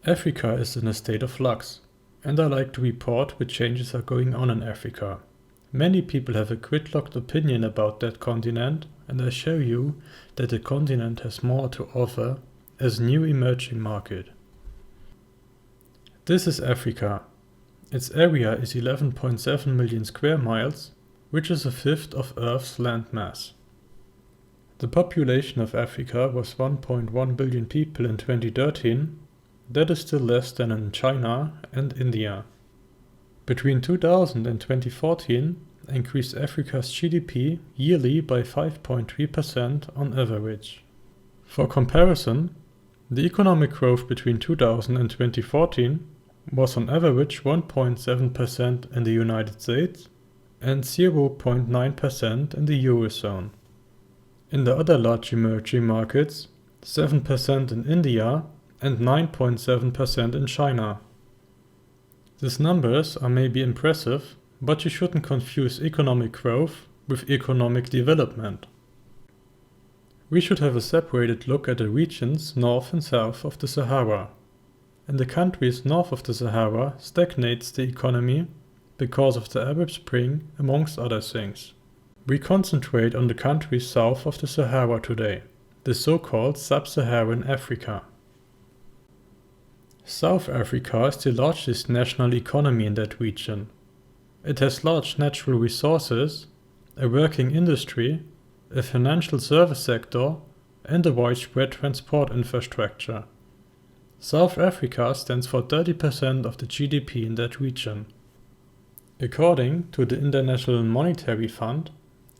Africa is in a state of flux, and I like to report which changes are going on in Africa. Many people have a gridlocked opinion about that continent, and I show you that the continent has more to offer as a new emerging market. This is Africa. Its area is 11.7 million square miles, which is a fifth of Earth's landmass. The population of Africa was 1.1 billion people in 2013. That is still less than in China and India. Between 2000 and 2014, increased Africa's GDP yearly by 5.3% on average. For comparison, the economic growth between 2000 and 2014 was on average 1.7% in the United States and 0.9% in the Eurozone. In the other large emerging markets, 7% in India and 9.7% in China. These numbers are maybe impressive, but you shouldn't confuse economic growth with economic development. We should have a separated look at the regions north and south of the Sahara. In the countries north of the Sahara stagnates the economy because of the Arab Spring, amongst other things. We concentrate on the countries south of the Sahara today, the so-called Sub-Saharan Africa. South Africa is the largest national economy in that region. It has large natural resources, a working industry, a financial service sector, and a widespread transport infrastructure. South Africa stands for 30% of the GDP in that region. According to the International Monetary Fund,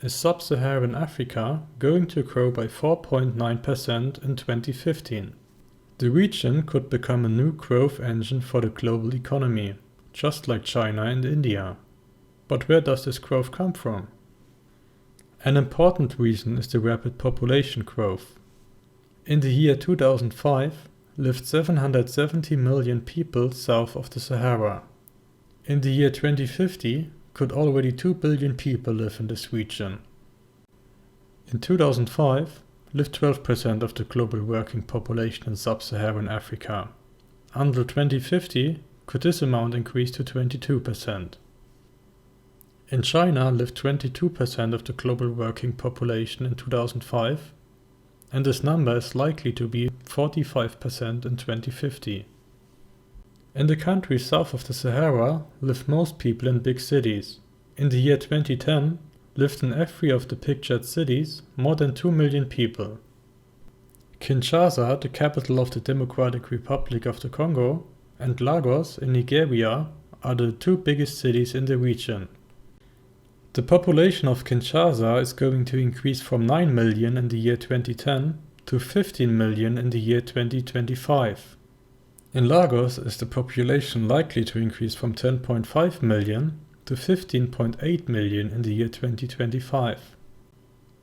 is Sub-Saharan Africa going to grow by 4.9% in 2015. The region could become a new growth engine for the global economy, just like China and India. But where does this growth come from? An important reason is the rapid population growth. In the year 2005, lived 770 million people south of the Sahara. In the year 2050, could already 2 billion people live in this region. In 2005, lived 12% of the global working population in Sub-Saharan Africa. Until 2050, could this amount increase to 22%. In China lived 22% of the global working population in 2005, and this number is likely to be 45% in 2050. In the countries south of the Sahara live most people in big cities. In the year 2010, lived in every of the pictured cities more than 2 million people. Kinshasa, the capital of the Democratic Republic of the Congo, and Lagos in Nigeria are the two biggest cities in the region. The population of Kinshasa is going to increase from 9 million in the year 2010 to 15 million in the year 2025. In Lagos is the population likely to increase from 10.5 million to 15.8 million in the year 2025.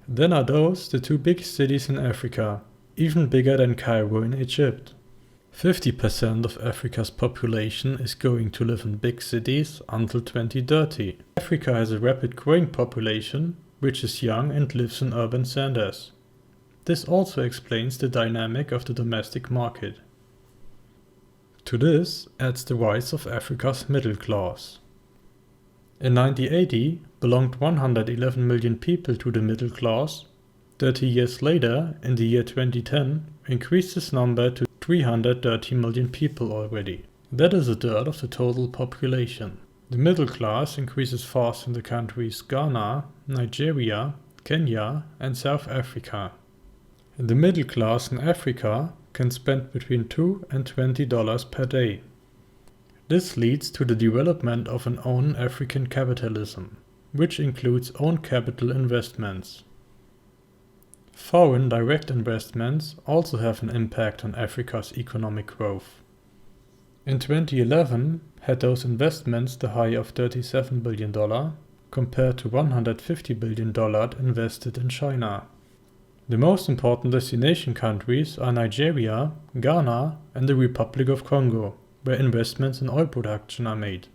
Then are those the two biggest cities in Africa, even bigger than Cairo in Egypt. 50% of Africa's population is going to live in big cities until 2030. Africa has a rapid growing population, which is young and lives in urban centers. This also explains the dynamic of the domestic market. To this adds the rise of Africa's middle class. In 1980 belonged 111 million people to the middle class. 30 years later, in the year 2010, increased this number to 330 million people already. That is a third of the total population. The middle class increases fast in the countries Ghana, Nigeria, Kenya, and South Africa. The middle class in Africa can spend between $2 and $20 per day. This leads to the development of an own African capitalism, which includes own capital investments. Foreign direct investments also have an impact on Africa's economic growth. In 2011, had those investments the high of $37 billion compared to $150 billion invested in China. The most important destination countries are Nigeria, Ghana, and the Republic of Congo, where investments in oil production are made.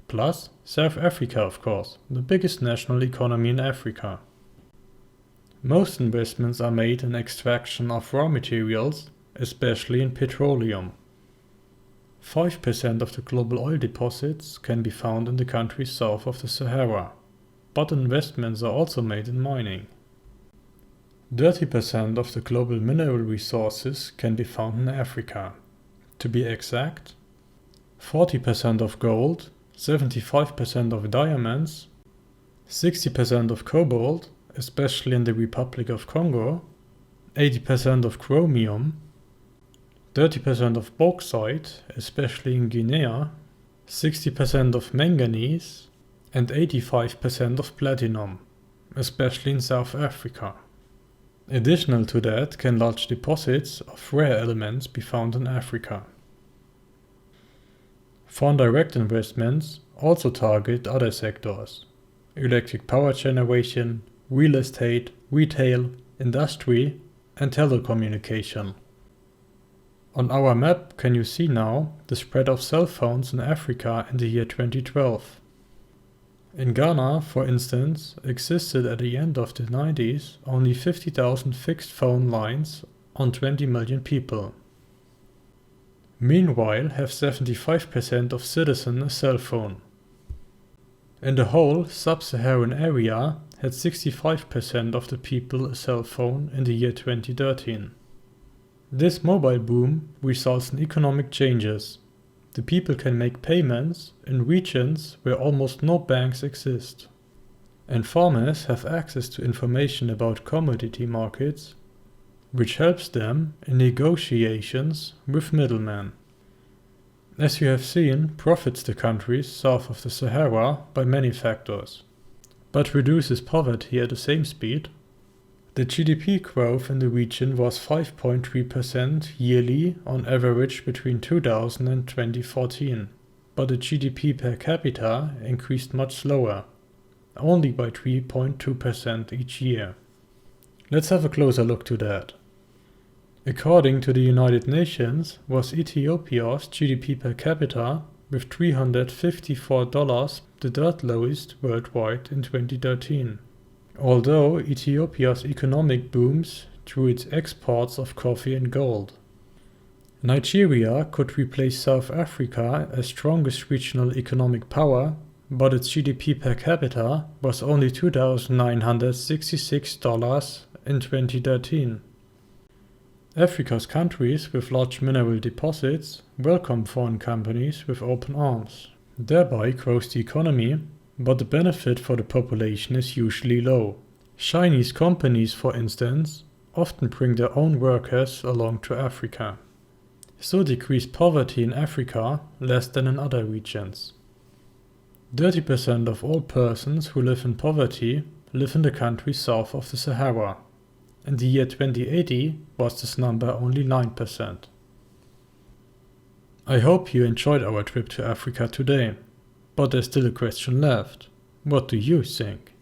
Plus, South Africa, of course, the biggest national economy in Africa. Most investments are made in extraction of raw materials, especially in petroleum. 5% of the global oil deposits can be found in the countries south of the Sahara, but investments are also made in mining. 30% of the global mineral resources can be found in Africa. To be exact, 40% of gold, 75% of diamonds, 60% of cobalt, especially in the Republic of Congo, 80% of chromium, 30% of bauxite, especially in Guinea, 60% of manganese, and 85% of platinum, especially in South Africa. Additional to that can large deposits of rare elements be found in Africa. Foreign direct investments also target other sectors: electric power generation, real estate, retail, industry, and telecommunication. On our map can you see now the spread of cell phones in Africa in the year 2012. In Ghana, for instance, existed at the end of the 90s only 50,000 fixed phone lines on 20 million people. Meanwhile, have 75% of citizens a cell phone. In the whole Sub-Saharan area had 65% of the people a cell phone in the year 2013. This mobile boom results in economic changes. The people can make payments in regions where almost no banks exist. And farmers have access to information about commodity markets, which helps them in negotiations with middlemen. As you have seen, profits the countries south of the Sahara by many factors, but reduces poverty at the same speed. The GDP growth in the region was 5.3% yearly on average between 2000 and 2014, but the GDP per capita increased much slower, only by 3.2% each year. Let's have a closer look to that. According to the United Nations, was Ethiopia's GDP per capita with $354 the third lowest worldwide in 2013. Although Ethiopia's economic booms through its exports of coffee and gold. Nigeria could replace South Africa as strongest regional economic power, but its GDP per capita was only $2,966 in 2013. Africa's countries with large mineral deposits welcome foreign companies with open arms. Thereby grows the economy, but the benefit for the population is usually low. Chinese companies, for instance, often bring their own workers along to Africa. So decrease poverty in Africa less than in other regions. 30% of all persons who live in poverty live in the countries south of the Sahara. In the year 2080 was this number only 9%. I hope you enjoyed our trip to Africa today. But there's still a question left. What do you think?